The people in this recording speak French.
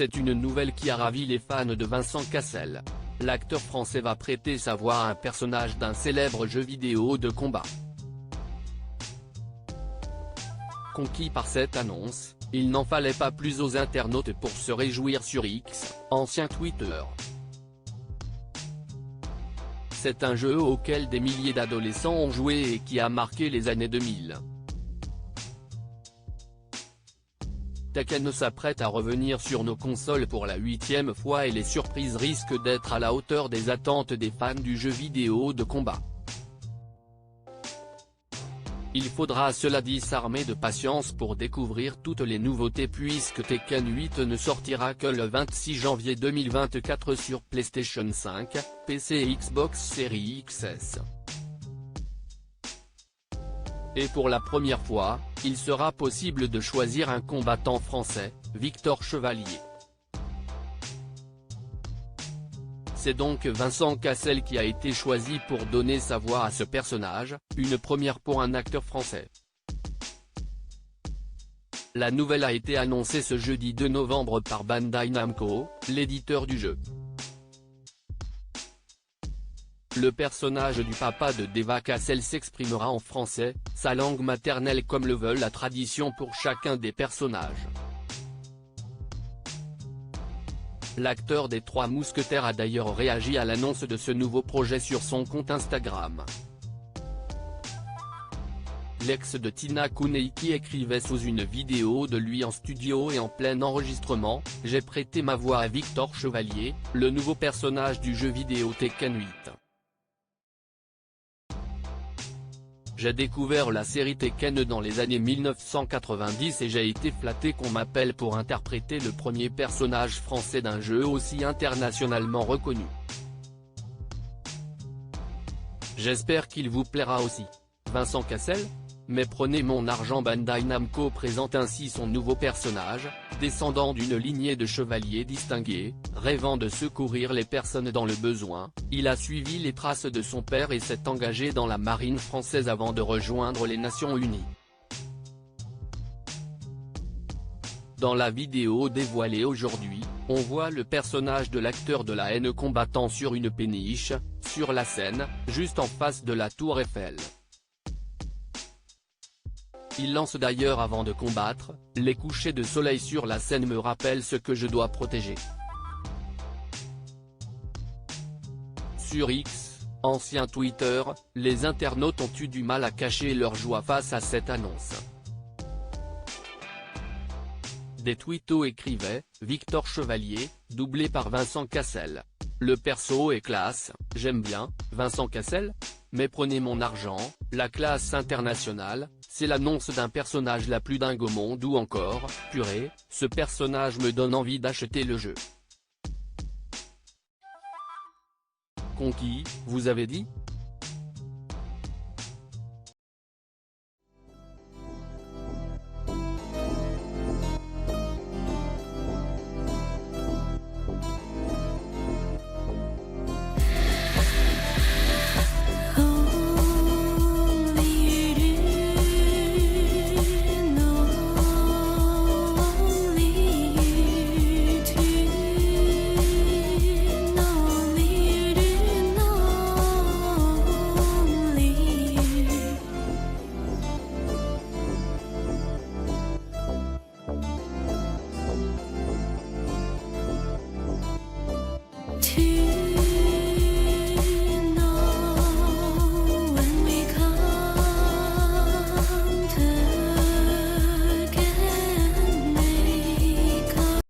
C'est une nouvelle qui a ravi les fans de Vincent Cassel. L'acteur français va prêter sa voix à un personnage d'un célèbre jeu vidéo de combat. Conquis par cette annonce, il n'en fallait pas plus aux internautes pour se réjouir sur X, ancien Twitter. C'est un jeu auquel des milliers d'adolescents ont joué et qui a marqué les années 2000. Tekken s'apprête à revenir sur nos consoles pour la 8e fois et les surprises risquent d'être à la hauteur des attentes des fans du jeu vidéo de combat. Il faudra cela dit s'armer de patience pour découvrir toutes les nouveautés puisque Tekken 8 ne sortira que le 26 janvier 2024 sur PlayStation 5, PC et Xbox Series XS. Et pour la première fois, il sera possible de choisir un combattant français, Victor Chevalier. C'est donc Vincent Cassel qui a été choisi pour donner sa voix à ce personnage, une première pour un acteur français. La nouvelle a été annoncée ce jeudi 2 novembre par Bandai Namco, l'éditeur du jeu. Le personnage du papa de Deva Cassel s'exprimera en français, sa langue maternelle comme le veut la tradition pour chacun des personnages. L'acteur des Trois Mousquetaires a d'ailleurs réagi à l'annonce de ce nouveau projet sur son compte Instagram. L'ex de Tina Kuneiki écrivait sous une vidéo de lui en studio et en plein enregistrement « J'ai prêté ma voix à Victor Chevalier, le nouveau personnage du jeu vidéo Tekken 8. J'ai découvert la série Tekken dans les années 1990 et j'ai été flatté qu'on m'appelle pour interpréter le premier personnage français d'un jeu aussi internationalement reconnu. J'espère qu'il vous plaira aussi. Vincent Cassel ? Mais prenez mon argent. Bandai Namco présente ainsi son nouveau personnage, descendant d'une lignée de chevaliers distingués, rêvant de secourir les personnes dans le besoin. Il a suivi les traces de son père et s'est engagé dans la marine française avant de rejoindre les Nations Unies. Dans la vidéo dévoilée aujourd'hui, on voit le personnage de l'acteur de la haine combattant sur une péniche, sur la Seine, juste en face de la Tour Eiffel. Il lance d'ailleurs avant de combattre, « Les couchers de soleil sur la Seine me rappellent ce que je dois protéger ». Sur X, ancien Twitter, les internautes ont eu du mal à cacher leur joie face à cette annonce. Des twittos écrivaient « Victor Chevalier, doublé par Vincent Cassel. Le perso est classe, j'aime bien, Vincent Cassel ? Mais prenez mon argent, la classe internationale, c'est l'annonce d'un personnage la plus dingue au monde ou encore, purée, ce personnage me donne envie d'acheter le jeu. Conquis, vous avez dit ? To